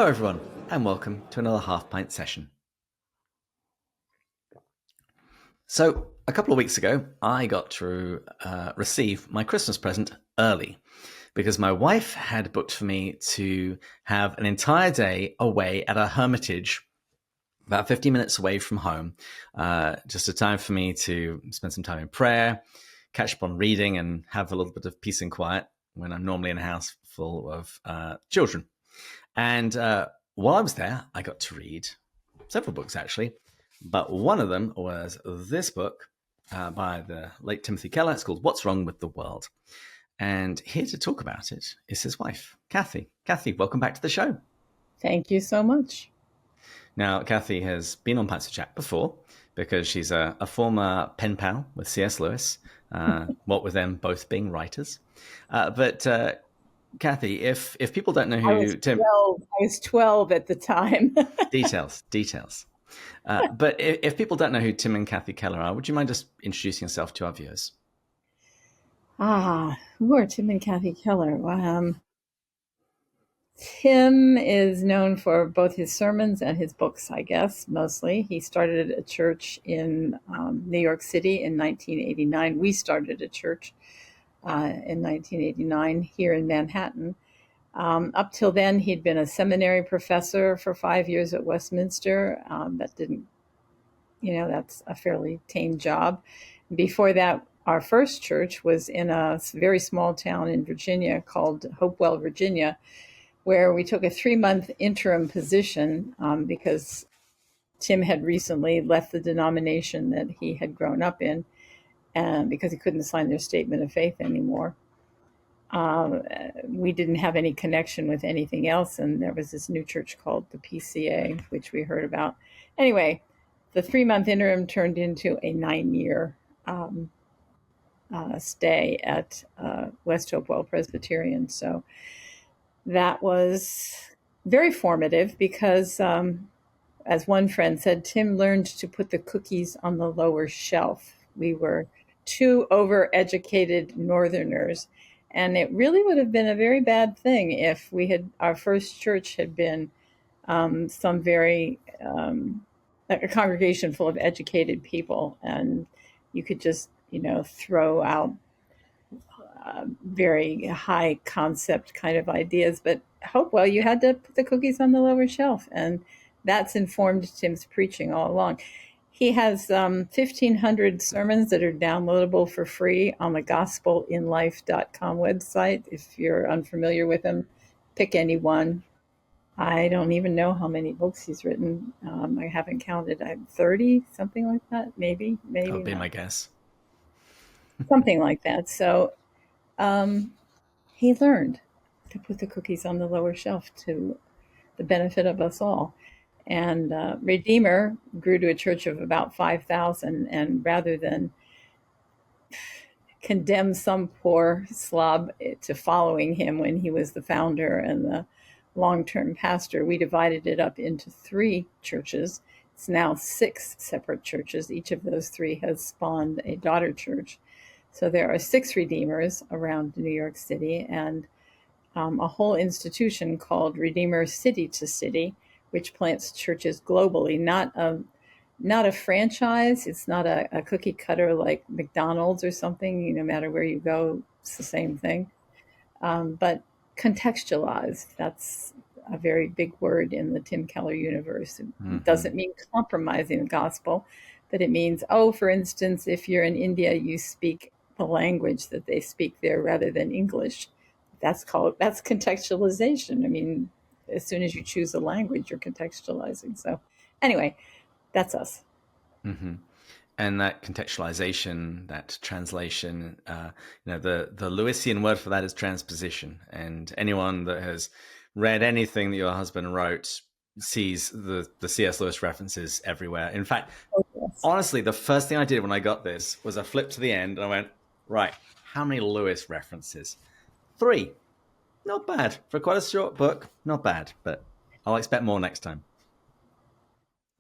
Hello, everyone, and welcome to another Half Pint session. So, a couple of weeks ago, I got to receive my Christmas present early because my wife had booked for me to have an entire day away at a hermitage about 50 minutes away from home. Just a time for me to spend some time in prayer, catch up on reading, and have a little bit of peace and quiet when I'm normally in a house full of children. And while I was there, I got to read several books, actually. But one of them was this book by the late Timothy Keller. It's called What's Wrong with the World? And here to talk about it is his wife, Kathy. Kathy, welcome back to the show. Thank you so much. Now, Kathy has been on Pints before because she's a former pen pal with C.S. Lewis, what with them both being writers. But Kathy, if people don't know who Tim... I was 12 at the time. Details. But if people don't know who Tim and Kathy Keller are, would you mind just introducing yourself to our viewers? Who are Tim and Kathy Keller? Tim is known for both his sermons and his books, I guess, mostly. He started a church in New York City in 1989. We started a church in 1989 here in Manhattan. Up till then, he'd been a seminary professor for 5 years at Westminster. That didn't, that's a fairly tame job. Before that, our first church was in a very small town in Virginia called Hopewell, Virginia, where we took a 3-month interim position because Tim had recently left the denomination that he had grown up in, and because he couldn't sign their statement of faith anymore. We didn't have any connection with anything else, and there was this new church called the PCA, which we heard about. Anyway, the 3-month interim turned into a 9-year stay at West Hopewell Presbyterian. So that was very formative because, as one friend said, Tim learned to put the cookies on the lower shelf. We were two overeducated Northerners, and it really would have been a very bad thing if our first church had been a congregation full of educated people, and you could just, throw out very high concept kind of ideas. But Hopewell, you had to put the cookies on the lower shelf, and that's informed Tim's preaching all along. He has 1,500 sermons that are downloadable for free on the gospelinlife.com website. If you're unfamiliar with him, pick any one. I don't even know how many books he's written. I haven't counted. I'm 30, something like that, maybe. That would be my guess. Something like that. So he learned to put the cookies on the lower shelf to the benefit of us all. And Redeemer grew to a church of about 5,000. And rather than condemn some poor slob to following him when he was the founder and the long-term pastor, we divided it up into 3 churches. It's now 6 separate churches. Each of those 3 has spawned a daughter church. So there are 6 Redeemers around New York City, and a whole institution called Redeemer City to City, which plants churches globally. Not a franchise. It's not a cookie cutter like McDonald's or something. No matter where you go, it's the same thing. But contextualized. That's a very big word in the Tim Keller universe. It doesn't mean compromising the gospel, but it means, for instance, if you're in India, you speak the language that they speak there rather than English. That's contextualization. I mean, as soon as you choose a language, you're contextualizing. So anyway, that's us. Mm-hmm. And that contextualization, that translation, the Lewisian word for that is transposition. And anyone that has read anything that your husband wrote sees the C.S. Lewis references everywhere. In fact, honestly, the first thing I did when I got this was I flipped to the end and I went, right, how many Lewis references? 3. Not bad. For quite a short book, not bad. But I'll expect more next time.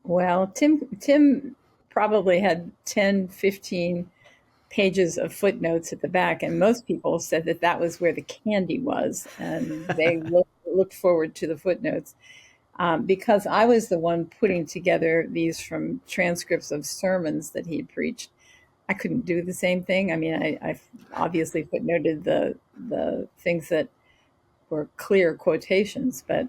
Well, Tim probably had 10, 15 pages of footnotes at the back, and most people said that was where the candy was, and they looked forward to the footnotes. because I was the one putting together these from transcripts of sermons that he'd preached. I couldn't do the same thing. I mean, I obviously footnoted the things that were clear quotations, but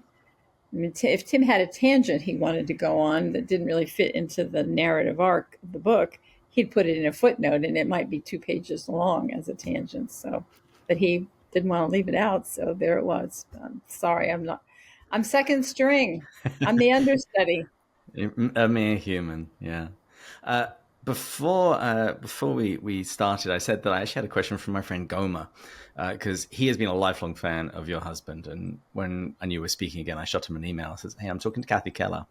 I mean, if Tim had a tangent he wanted to go on that didn't really fit into the narrative arc of the book, he'd put it in a footnote, and it might be 2 pages long as a tangent. So, but he didn't want to leave it out, so there it was. Sorry, I'm not. I'm second string. I'm the understudy. A mere human, yeah. Uh, before we started, I said that I actually had a question from my friend Gomer because he has been a lifelong fan of your husband. And when I knew we were speaking again, I shot him an email. I said, "Hey, I'm talking to Kathy Keller.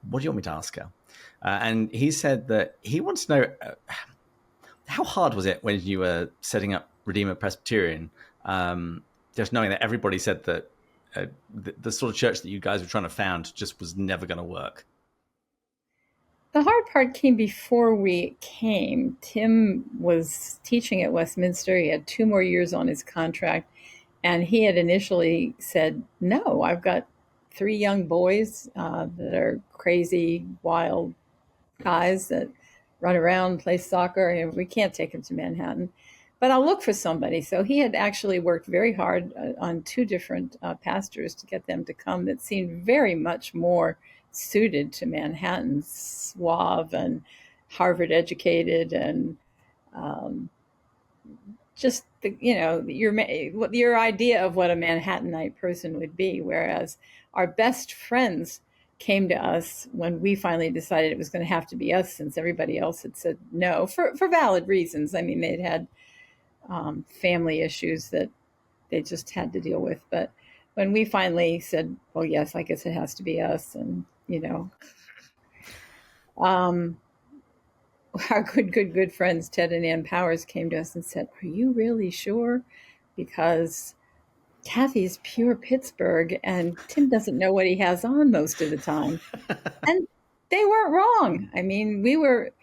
What do you want me to ask her?" And he said that he wants to know how hard was it when you were setting up Redeemer Presbyterian, just knowing that everybody said that the sort of church that you guys were trying to found just was never going to work. The hard part came before we came. Tim was teaching at Westminster. He had 2 more years on his contract. And he had initially said, "No, I've got 3 young boys that are crazy, wild guys that run around, play soccer, and we can't take them to Manhattan. But I'll look for somebody." So he had actually worked very hard on 2 different pastors to get them to come that seemed very much more suited to Manhattan, suave and Harvard educated, and um, just your idea of what a Manhattanite person would be. Whereas our best friends came to us when we finally decided it was going to have to be us, since everybody else had said no for valid reasons. I mean, they'd had family issues that they just had to deal with. But when we finally said, "Well, yes, I guess it has to be us," and um, our good friends Ted and Ann Powers came to us and said, "Are you really sure? Because Kathy's pure Pittsburgh, and Tim doesn't know what he has on most of the time." And they weren't wrong. I mean, we were.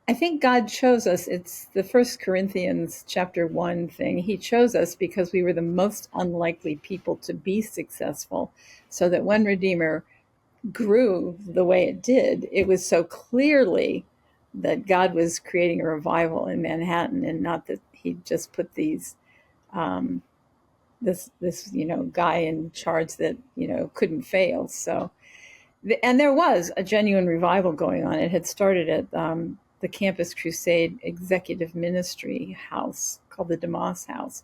I think God chose us. It's the First Corinthians chapter 1 thing. He chose us because we were the most unlikely people to be successful, so that when Redeemer grew the way it did, it was so clearly that God was creating a revival in Manhattan, and not that He just put um, this guy in charge that couldn't fail. So, and there was a genuine revival going on. It had started at the Campus Crusade Executive Ministry House called the DeMoss House,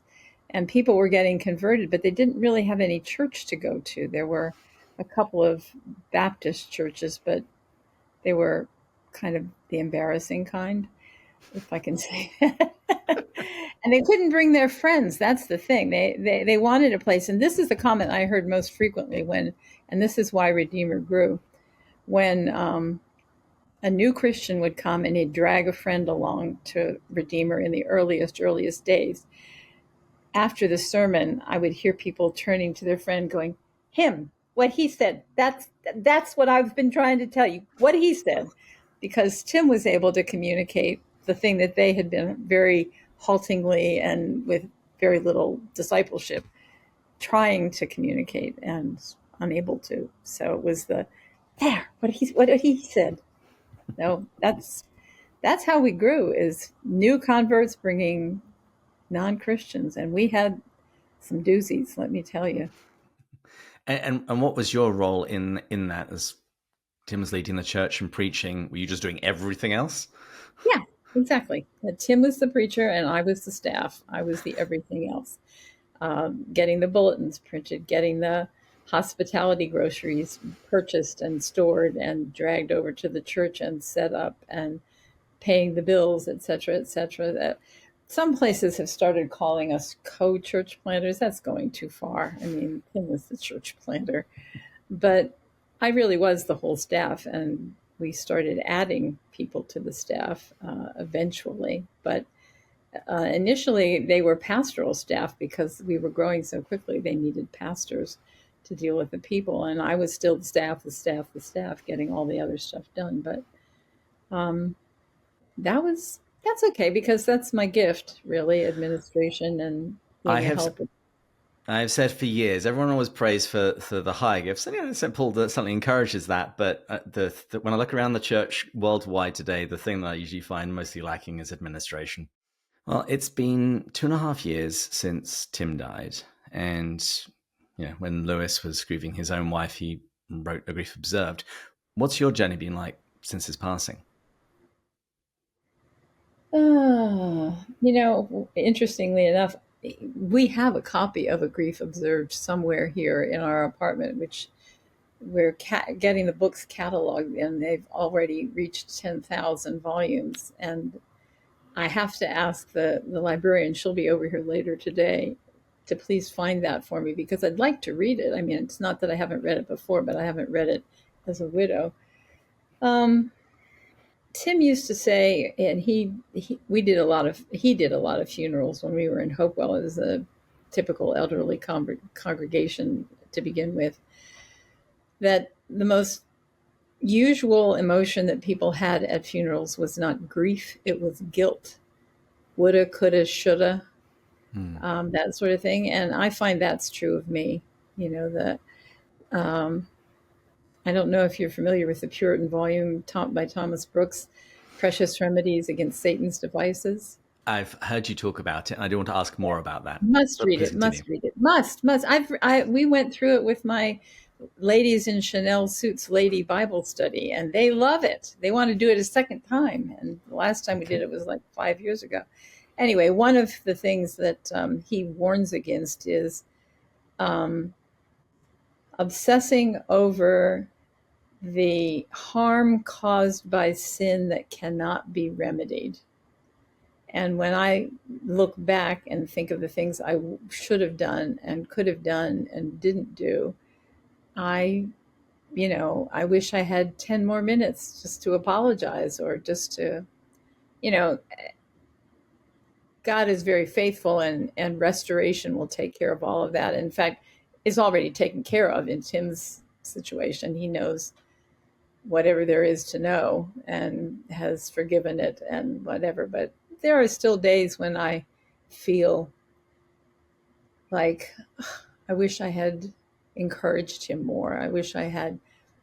and people were getting converted, but they didn't really have any church to go to. There were a couple of Baptist churches, but they were kind of the embarrassing kind, if I can say that. And they couldn't bring their friends. That's the thing. They wanted a place, and this is the comment I heard most frequently and this is why Redeemer grew. When a new Christian would come and he'd drag a friend along to Redeemer in the earliest days, after the sermon, I would hear people turning to their friend going, "Him, what he said, that's what I've been trying to tell you, what he said." Because Tim was able to communicate the thing that they had been very haltingly and with very little discipleship trying to communicate and unable to. So it was what he said. No, that's how we grew, is new converts bringing non-Christians, and we had some doozies, let me tell you. And what was your role in that as Tim was leading the church and preaching? Were you just doing everything else? Yeah, exactly. Tim was the preacher, and I was the staff. I was the everything else. Getting the bulletins printed, getting the hospitality groceries purchased and stored and dragged over to the church and set up, and paying the bills, etc., etc. That some places have started calling us co-church planters. That's going too far. I mean, Tim was the church planter, but I really was the whole staff, and we started adding people to the staff eventually. But initially, they were pastoral staff because we were growing so quickly. They needed pastors to deal with the people, and I was still the staff, getting all the other stuff done. But um, that's okay, because that's my gift, really, administration and I being a have helper. I've said for years, everyone always prays for the high gifts. And St. Paul certainly encourages that. But when I look around the church worldwide today, the thing that I usually find mostly lacking is administration. Well, it's been 2.5 years since Tim died. And when Lewis was grieving his own wife, he wrote A Grief Observed. What's your journey been like since his passing? Interestingly enough, we have a copy of A Grief Observed somewhere here in our apartment, which we're getting the books cataloged, and they've already reached 10,000 volumes. And I have to ask the librarian, she'll be over here later today, to please find that for me because I'd like to read it. I mean, it's not that I haven't read it before, but I haven't read it as a widow. Um, Tim used to say, and he did a lot of funerals when we were in Hopewell as a typical elderly congregation to begin with, that the most usual emotion that people had at funerals was not grief, it was guilt. Woulda, coulda, shoulda, Hmm. that sort of thing. And I find that's true of me. You know, that um, I don't know if you're familiar with the Puritan volume by Thomas Brooks, Precious Remedies Against Satan's Devices. I've heard you talk about it, and I do want to ask more about that. Must But read please it. continue. Must read it. Must. We went through it with my ladies in Chanel suits lady Bible study, and they love it. They want to do it a second time, and the last time we Okay. did it was like 5 years ago. Anyway, one of the things that he warns against is um, obsessing over the harm caused by sin that cannot be remedied. And when I look back and think of the things I should have done and could have done and didn't do, I, I wish I had 10 more minutes just to apologize or just to, you know, God is very faithful, and restoration will take care of all of that. In fact, it's already taken care of in Tim's situation. He knows whatever there is to know and has forgiven it and whatever. But there are still days when I feel like I wish I had encouraged him more. I wish I had,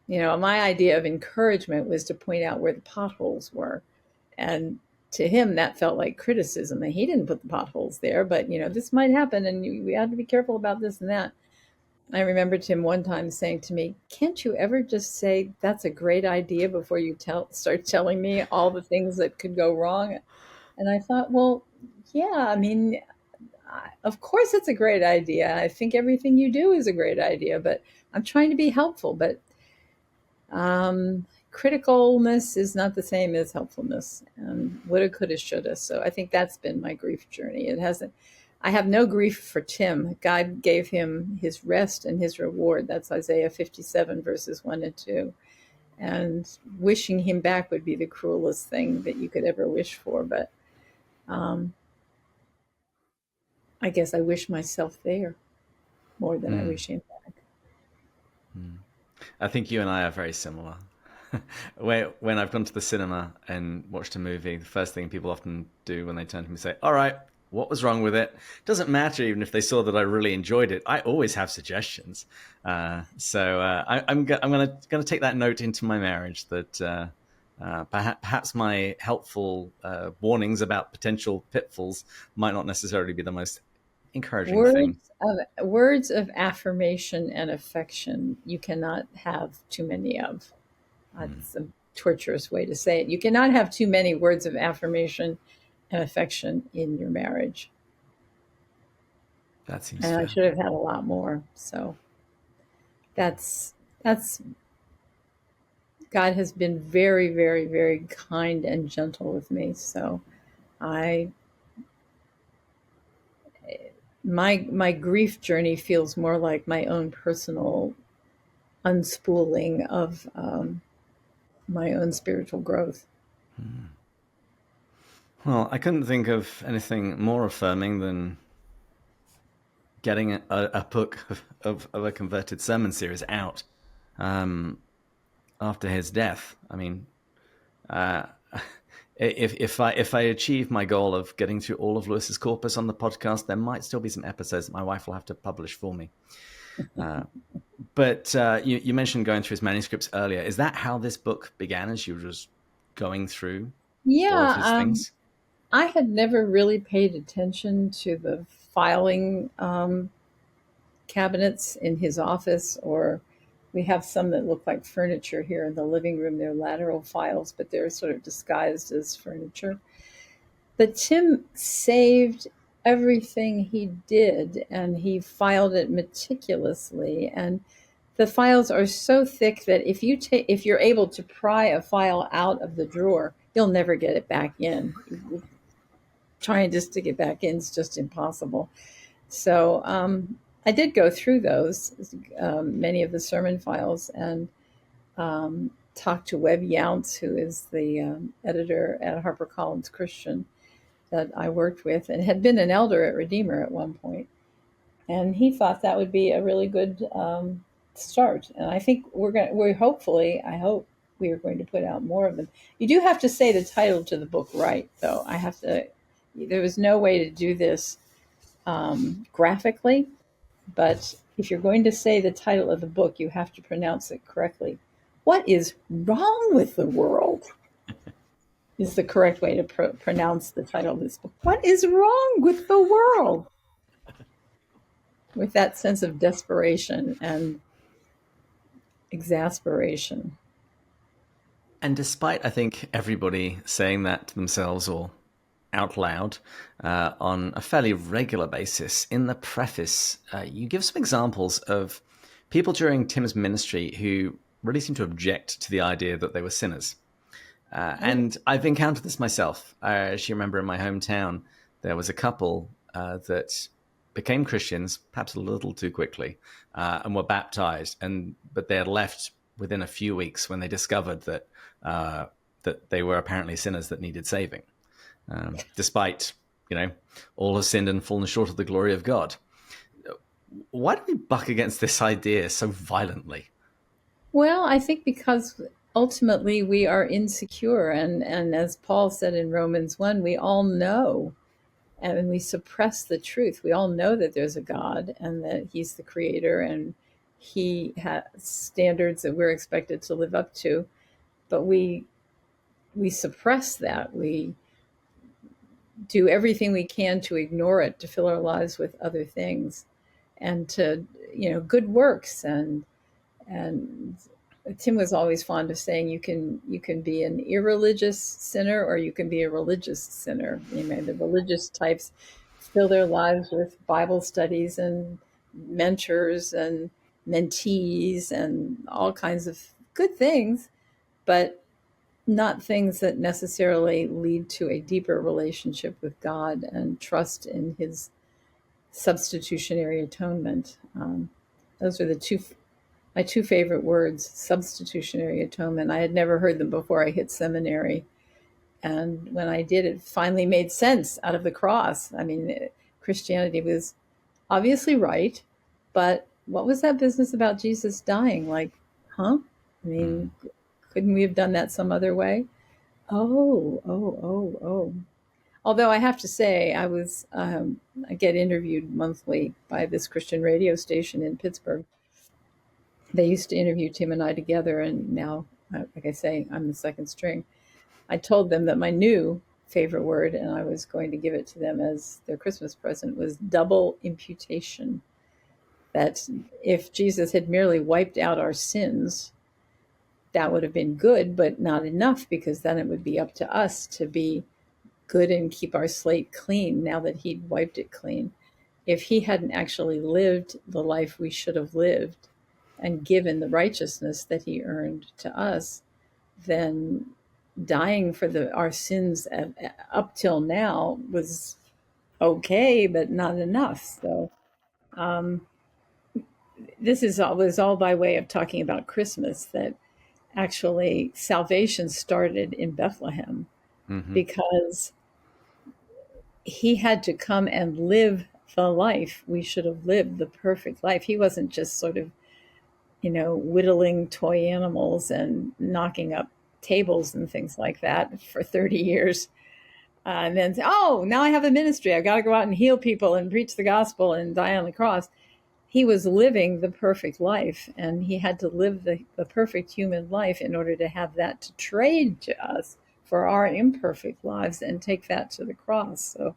my idea of encouragement was to point out where the potholes were. And to him, that felt like criticism. And he didn't put the potholes there, but, this might happen and we have to be careful about this and that. I remember Tim one time saying to me, "Can't you ever just say that's a great idea before you start telling me all the things that could go wrong?" And I thought, well, yeah, I mean, of course it's a great idea. I think everything you do is a great idea, but I'm trying to be helpful. But criticalness is not the same as helpfulness. And woulda, coulda, shoulda. So I think that's been my grief journey. It hasn't. I have no grief for Tim. God gave him his rest and his reward. That's Isaiah 57 verses 1 and 2. And wishing him back would be the cruelest thing that you could ever wish for. But um, I guess I wish myself there more than I Hmm. wish him back. Hmm. I think you and I are very similar. When I've gone to the cinema and watched a movie, the first thing people often do when they turn to me and say, "All right, what was wrong with it?" Doesn't matter even if they saw that I really enjoyed it. I always have suggestions. I'm gonna take that note into my marriage that perhaps my helpful warnings about potential pitfalls might not necessarily be the most encouraging thing. Words of affirmation and affection you cannot have too many of. Hmm. That's a torturous way to say it. You cannot have too many words of affirmation and affection in your marriage. That seems And I fair. should have had a lot more. So that's God has been very, very, very kind and gentle with me. So I my grief journey feels more like my own personal unspooling of my own spiritual growth. Hmm. Well, I couldn't think of anything more affirming than getting a book of a converted sermon series out um, after his death. I mean, uh, If I achieve my goal of getting through all of Lewis's corpus on the podcast, there might still be some episodes that my wife will have to publish for me. But you mentioned going through his manuscripts earlier. Is that how this book began? As you were just going through all of Yeah, his things? I had never really paid attention to the filing cabinets in his office, or we have some that look like furniture here in the living room. They're lateral files, but they're sort of disguised as furniture. But Tim saved everything he did, and he filed it meticulously. And the files are so thick that if you're able to pry a file out of the drawer, you'll never get it back in. Trying to stick it back in is just impossible. So I did go through those, many of the sermon files, and talked to Webb Younts, who is the editor at HarperCollins Christian that I worked with and had been an elder at Redeemer at one point. And he thought that would be a really good start. And I think I hope we are going to put out more of them. You do have to say the title to the book right, though. There was no way to do this graphically, but if you're going to say the title of the book, you have to pronounce it correctly. What is wrong with the world? Is the correct way to pronounce the title of this book. What is wrong with the world? With that sense of desperation and exasperation. And despite, I think, everybody saying that to themselves or out loud on a fairly regular basis, in the preface, you give some examples of people during Tim's ministry who really seem to object to the idea that they were sinners. And I've encountered this myself. I actually remember in my hometown, there was a couple that became Christians, perhaps a little too quickly, and were baptized. But they had left within a few weeks when they discovered that they were apparently sinners that needed saving, despite all have sinned and fallen short of the glory of God. Why do we buck against this idea so violently? Well, I think because ultimately we are insecure, and as Paul said in Romans 1, we all know, and we suppress the truth. We all know that there's a God and that he's the creator and he has standards that we're expected to live up to, but we suppress that. We do everything we can to ignore it, to fill our lives with other things and to good works. And Tim was always fond of saying you can be an irreligious sinner or you can be a religious sinner. The religious types fill their lives with Bible studies and mentors and mentees and all kinds of good things, but not things that necessarily lead to a deeper relationship with God and trust in his substitutionary atonement. Those are my two favorite words: substitutionary atonement. I had never heard them before I hit seminary. And when I did, it finally made sense out of the cross. Christianity was obviously right, but what was that business about Jesus dying? Like, huh? Couldn't we have done that some other way? Oh. Although I have to say, I get interviewed monthly by this Christian radio station in Pittsburgh. They used to interview Tim and I together, and now, like I say, I'm the second string. I told them that my new favorite word, and I was going to give it to them as their Christmas present, was double imputation. That if Jesus had merely wiped out our sins, that would have been good, but not enough, because then it would be up to us to be good and keep our slate clean now that he'd wiped it clean. If he hadn't actually lived the life we should have lived and given the righteousness that he earned to us, then dying for our sins up till now was okay, but not enough. So this was all by way of talking about Christmas, that actually salvation started in Bethlehem because he had to come and live the life we should have lived, the perfect life. He wasn't just sort of, whittling toy animals and knocking up tables and things like that for 30 years. And then say, oh, now I have a ministry. I've got to go out and heal people and preach the gospel and die on the cross. He was living the perfect life, and he had to live the perfect human life in order to have that to trade to us for our imperfect lives and take that to the cross. So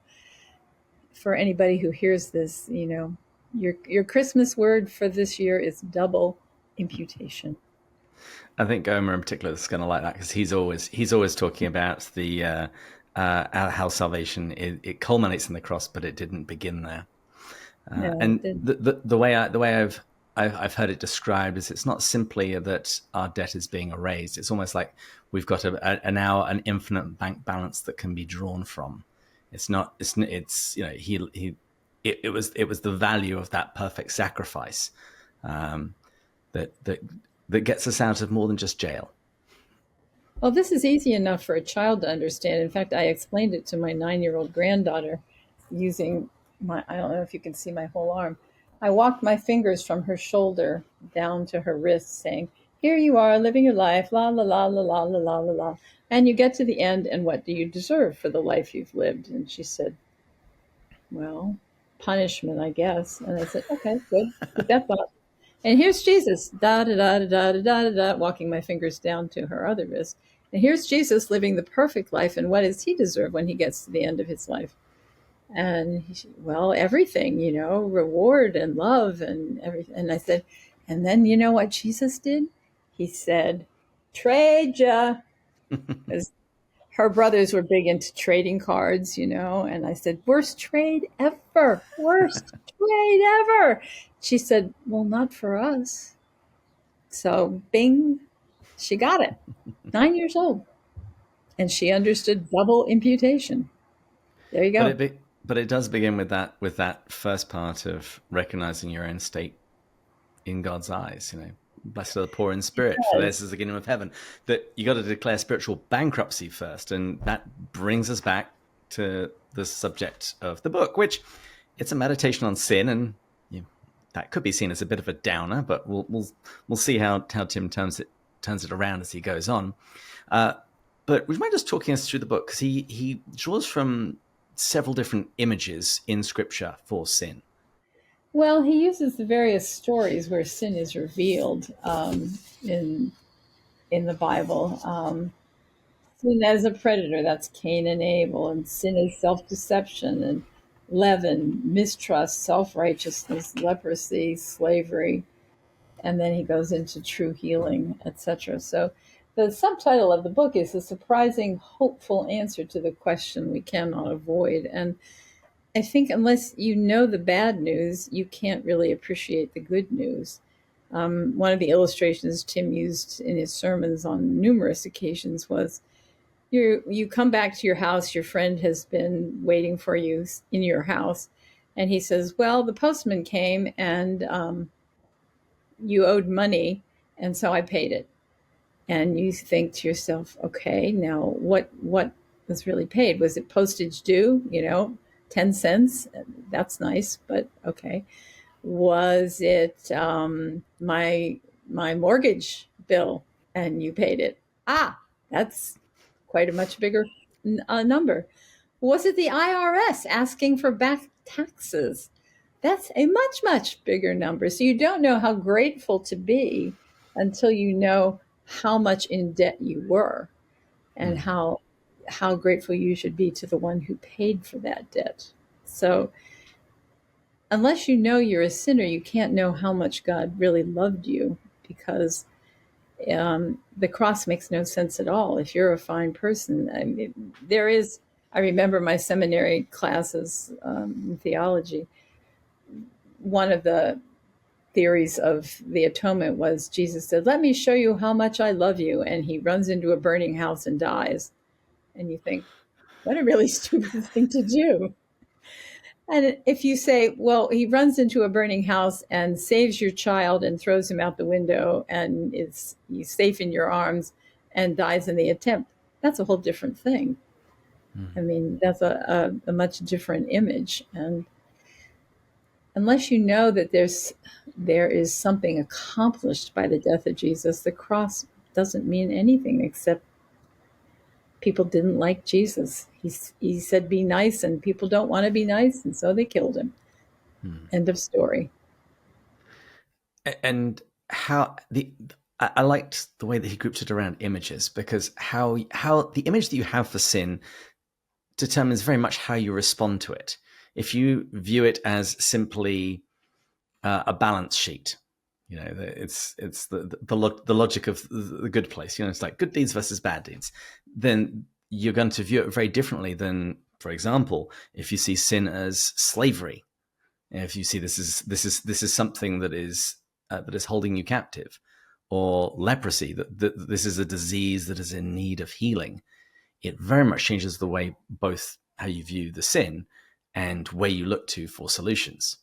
for anybody who hears this, your Christmas word for this year is double imputation. I think Gomer in particular is going to like that because he's always talking about the how salvation it culminates in the cross, but it didn't begin there. No, And the way I've heard it described is it's not simply that our debt is being erased. It's almost like we've got now an infinite bank balance that can be drawn from. It's not. It's it was the value of that perfect sacrifice that that gets us out of more than just jail. well, this is easy enough for a child to understand. In fact, I explained it to my 9-year-old granddaughter using I don't know if you can see my whole arm. I walked my fingers from her shoulder down to her wrist, saying, here you are living your life, la la la la la la la la la. And you get to the end, and what do you deserve for the life you've lived? And she said, well, punishment, I guess. And I said, okay, good. Keep that thought. And here's Jesus, da da da da da da da da, walking my fingers down to her other wrist. And here's Jesus living the perfect life. And what does he deserve when he gets to the end of his life? And well, everything, reward and love and everything. And I said, and then you know what Jesus did? He said, trade ya. Because her brothers were big into trading cards, and I said, worst trade ever, worst trade ever. She said, well, not for us. So bing, she got it. 9 years old. And she understood double imputation. There you go. But it does begin with that first part of recognizing your own state in God's eyes. Blessed are the poor in spirit, for theirs is the kingdom of heaven. That you got to declare spiritual bankruptcy first, and that brings us back to the subject of the book, which it's a meditation on sin, and that could be seen as a bit of a downer, but we'll see how Tim turns it around as he goes on. But would you mind just talking us through the book, because he draws from several different images in Scripture for sin. Well, he uses the various stories where sin is revealed in the Bible. Sin as a predator, that's Cain and Abel, and sin is self-deception and leaven, mistrust, self-righteousness, leprosy, slavery, and then he goes into true healing, etc. So the subtitle of the book is A Surprising, Hopeful Answer to the Question We Cannot Avoid. And I think unless you know the bad news, you can't really appreciate the good news. One of the illustrations Tim used in his sermons on numerous occasions was you come back to your house, your friend has been waiting for you in your house, and he says, well, the postman came and you owed money, and so I paid it. And you think to yourself, okay, now what was really paid? Was it postage due? 10 cents? That's nice, but okay. Was it my mortgage bill and you paid it? That's quite a much bigger number. Was it the IRS asking for back taxes? That's a much, much bigger number. So you don't know how grateful to be until you know how much in debt you were and how grateful you should be to the one who paid for that debt. So unless you know you're a sinner, you can't know how much God really loved you, because the cross makes no sense at all. If you're a fine person, I remember my seminary classes in theology. One of the theories of the atonement was Jesus said, let me show you how much I love you. And he runs into a burning house and dies. And you think, what a really stupid thing to do. And if you say, well, he runs into a burning house and saves your child and throws him out the window and he's safe in your arms and dies in the attempt, that's a whole different thing. I mean, that's a much different image. And unless you know that there is something accomplished by the death of Jesus, the cross doesn't mean anything except People didn't like Jesus. He said, be nice, and people don't want to be nice, and so they killed him. Hmm. End of story. And how the I liked the way that he grouped it around images, because how the image that you have for sin determines very much how you respond to it. If you view it as simply a balance sheet, it's the logic of the good place. It's like good deeds versus bad deeds. Then you're going to view it very differently than, for example, if you see sin as slavery. If you see this is something that is holding you captive, or leprosy, that this is a disease that is in need of healing. It very much changes the way, both how you view the sin and where you look to for solutions.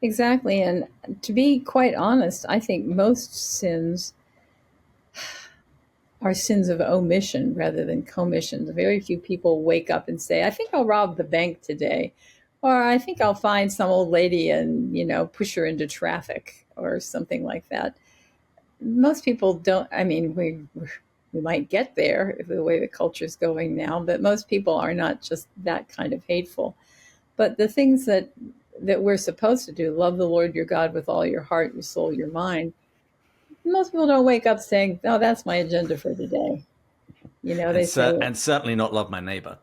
Exactly. And to be quite honest, I think most sins are sins of omission rather than commission. Very few people wake up and say, I think I'll rob the bank today. Or I think I'll find some old lady and, push her into traffic or something like that. Most people don't. I mean, we might get there the way the culture is going now, but most people are not just that kind of hateful. But the things that we're supposed to do, love the Lord your God with all your heart, your soul, your mind, most people don't wake up saying, oh, that's my agenda for today. and They say, and certainly not love my neighbor.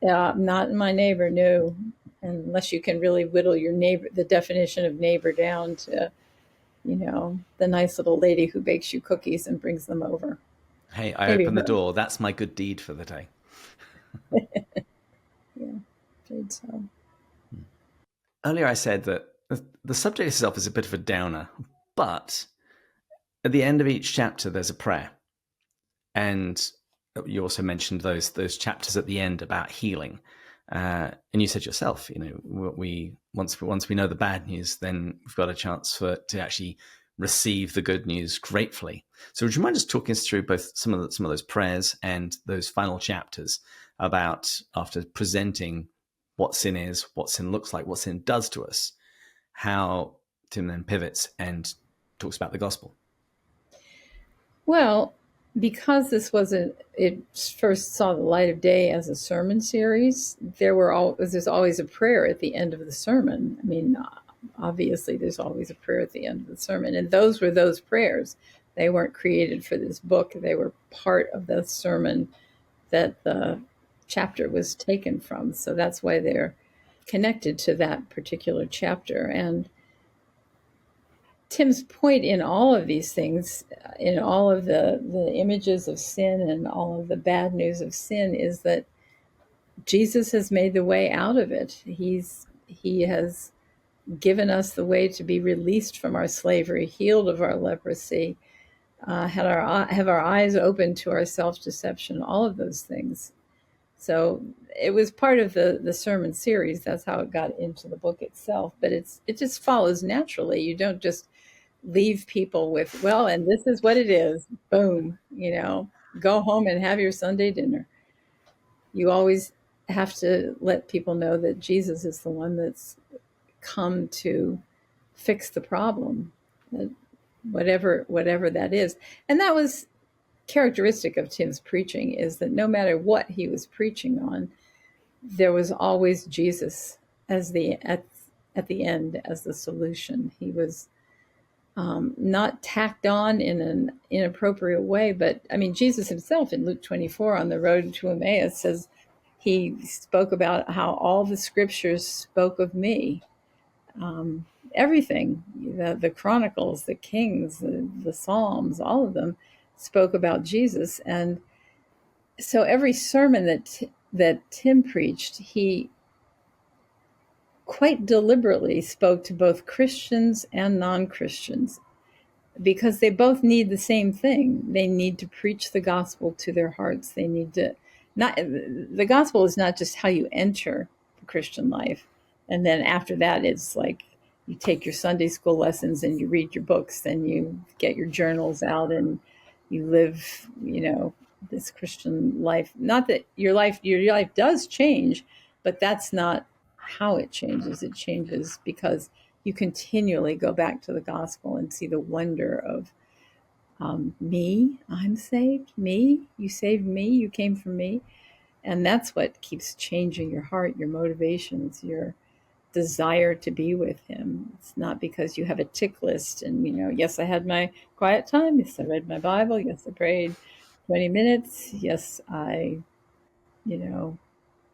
not my neighbor, no, unless you can really whittle your neighbor, the definition of neighbor, down to, the nice little lady who bakes you cookies and brings them over. Hey, I Maybe open the her. door. That's my good deed for the day. Yeah, afraid so. Earlier, I said that the subject itself is a bit of a downer, but at the end of each chapter, there's a prayer. And you also mentioned those chapters at the end about healing. And you said yourself, we once we know the bad news, then we've got a chance to actually receive the good news gratefully. So, would you mind just talking us through both some of those prayers and those final chapters about, after presenting what sin is, what sin looks like, what sin does to us, how Tim then pivots and talks about the gospel? Well, because it first saw the light of day as a sermon series, there's always a prayer at the end of the sermon. I mean, obviously, there's always a prayer at the end of the sermon, and those were those prayers. They weren't created for this book; they were part of the sermon that the chapter was taken from. So that's why they're connected to that particular chapter. And Tim's point in all of these things, in all of the images of sin and all of the bad news of sin, is that Jesus has made the way out of it. He has given us the way to be released from our slavery, healed of our leprosy, have our eyes open to our self-deception, all of those things. So it was part of the sermon series. That's how it got into the book itself. But it just follows naturally. You don't just leave people with, well, and this is what it is. Boom, go home and have your Sunday dinner. You always have to let people know that Jesus is the one that's come to fix the problem, whatever that is. And that was characteristic of Tim's preaching, is that no matter what he was preaching on, there was always Jesus at the end as the solution. He was not tacked on in an inappropriate way. But I mean, Jesus himself in Luke 24 on the road to Emmaus says he spoke about how all the scriptures spoke of me. Everything, the Chronicles, the Kings, the Psalms, all of them spoke about Jesus. And so every sermon that Tim preached, he quite deliberately spoke to both Christians and non-Christians, because they both need the same thing. They need to preach the gospel to their hearts. They need to not the gospel is not just how you enter the Christian life, and then after that it's like you take your Sunday school lessons and you read your books and you get your journals out and you live, this Christian life. Not that your life does change, but that's not how it changes. It changes because you continually go back to the gospel and see the wonder of Me, I'm saved. Me, you saved me. You came for me. And that's what keeps changing your heart, your motivations, your desire to be with him. It's not because you have a tick list and, yes, I had my quiet time. Yes, I read my Bible. Yes, I prayed 20 minutes. Yes, you know,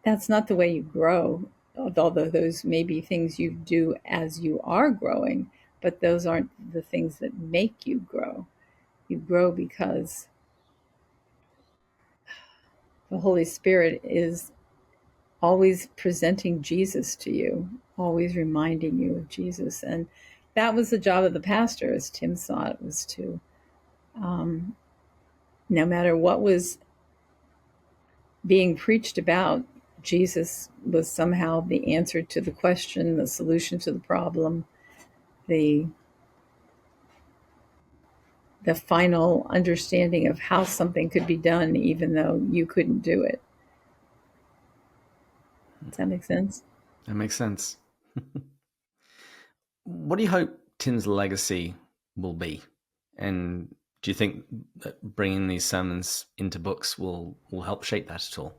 that's not the way you grow. Although those may be things you do as you are growing, but those aren't the things that make you grow. You grow because the Holy Spirit is always presenting Jesus to you, always reminding you of Jesus. And that was the job of the pastor, as Tim saw it, was to, um, no matter what was being preached about, Jesus was somehow the answer to the question, the solution to the problem, the the final understanding of how something could be done, even though you couldn't do it. Does that make sense? That makes sense. What do you hope Tim's legacy will be? And do you think that bringing these sermons into books will help shape that at all?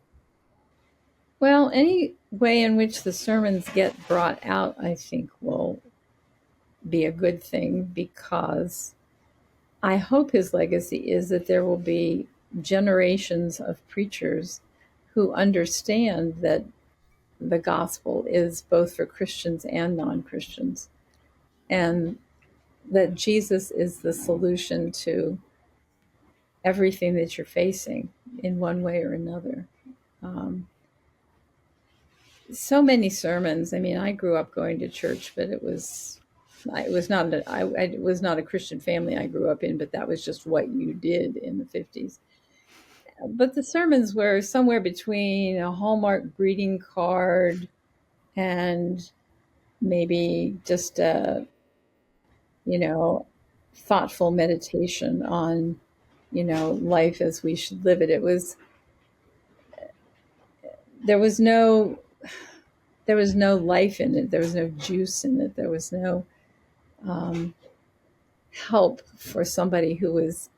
Well, any way in which the sermons get brought out, I think, will be a good thing, because I hope his legacy is that there will be generations of preachers who understand that the gospel is both for Christians and non Christians, and that Jesus is the solution to everything that you're facing in one way or another. Um, so many sermons. I mean, I grew up going to church, but it was not a Christian family I grew up in, but that was just what you did in the 50s. But the sermons were somewhere between a Hallmark greeting card and maybe just a, you know, thoughtful meditation on, life as we should live it. It was there was no there was no life in it. There was no juice in it. There was no um, help for somebody who was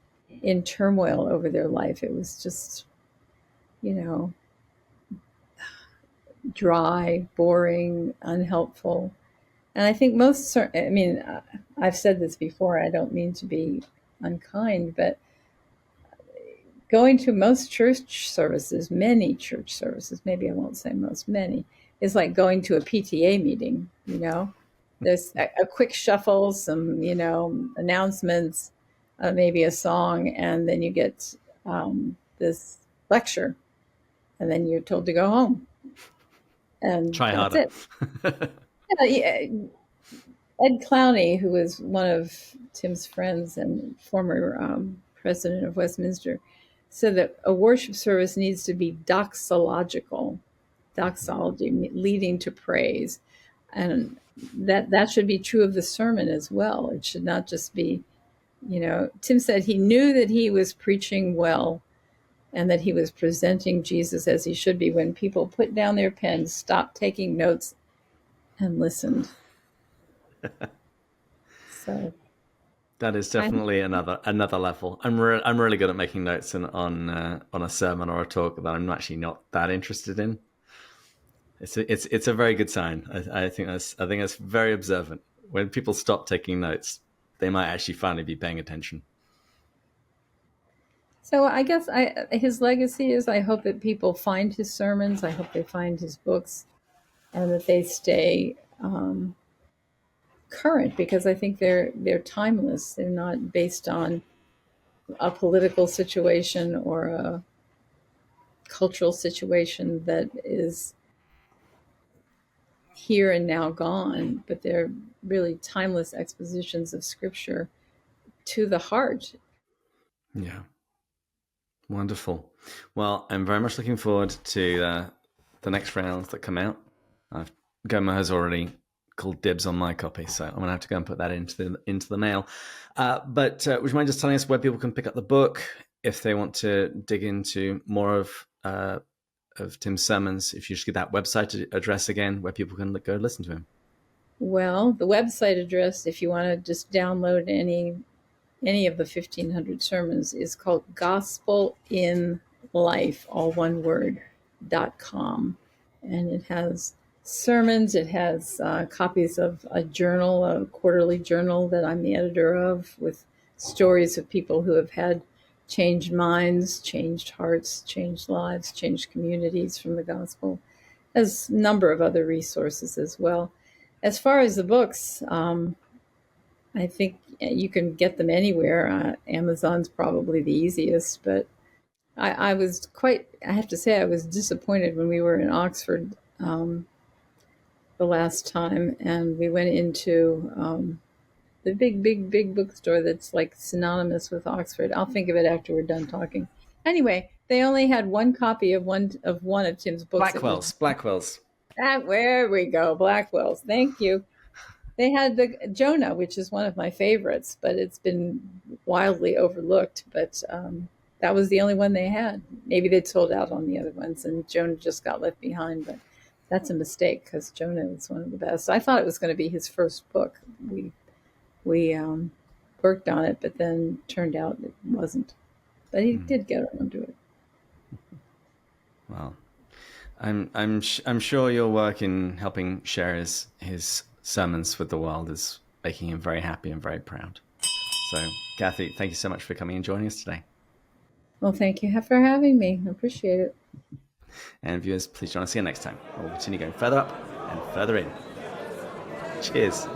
in turmoil over their life. It was just, you know, dry, boring, unhelpful. And I think I've said this before, I don't mean to be unkind, but going to most church services, many church services, maybe I won't say most, many, is like going to a PTA meeting. There's a quick shuffle, some, announcements, maybe a song, and then you get this lecture, and then you're told to go home. And Try that's harder. it. Yeah, Ed Clowney, who was one of Tim's friends and former president of Westminster, said that a worship service needs to be doxology, leading to praise, and that should be true of the sermon as well. It should not just be, Tim said he knew that he was preaching well and that he was presenting Jesus as he should be when people put down their pens, stopped taking notes, and listened. So That is I definitely another level. I'm really good at making notes on a sermon or a talk that I'm actually not that interested in. It's a very good sign. I think that's very observant. When people stop taking notes, they might actually finally be paying attention. So I guess his legacy is, I hope that people find his sermons. I hope they find his books, and that they stay current, because I think they're timeless. They're not based on a political situation or a cultural situation that is here and now gone, but they're really timeless expositions of Scripture to the heart. Yeah, wonderful. Well, I'm very much looking forward to the next rounds that come out. Goma has already called dibs on my copy, so I'm gonna have to go and put that into the mail. But would you mind just telling us where people can pick up the book if they want to dig into more of Tim's sermons? If you just give that website address again, where people can go listen to him. Well, the website address, if you want to just download any any of the 1,500 sermons, is called Gospel in Life, all one word, .com. And it has sermons, it has copies of a journal, a quarterly journal that I'm the editor of, with stories of people who have had changed minds, changed hearts, changed lives, changed communities from the gospel. There's a number of other resources as well. As far as the books, I think you can get them anywhere. Amazon's probably the easiest, but I was I have to say, I was disappointed when we were in Oxford the last time, and we went into the big bookstore that's like synonymous with Oxford. I'll think of it after we're done talking. Anyway, they only had one copy of one of Tim's books. It was Blackwell's. where we go, Blackwell's. Thank you. They had the Jonah, which is one of my favorites, but it's been wildly overlooked. But that was the only one they had. Maybe they'd sold out on the other ones, and Jonah just got left behind. But that's a mistake, because Jonah is one of the best. I thought it was going to be his first book. We worked on it, but then turned out it wasn't. But he did get around to it. Well, I'm sure your work in helping share his sermons with the world is making him very happy and very proud. So, Kathy, thank you so much for coming and joining us today. Well, thank you for having me. I appreciate it. And viewers, please join us again next time. We'll continue going further up and further in. Cheers.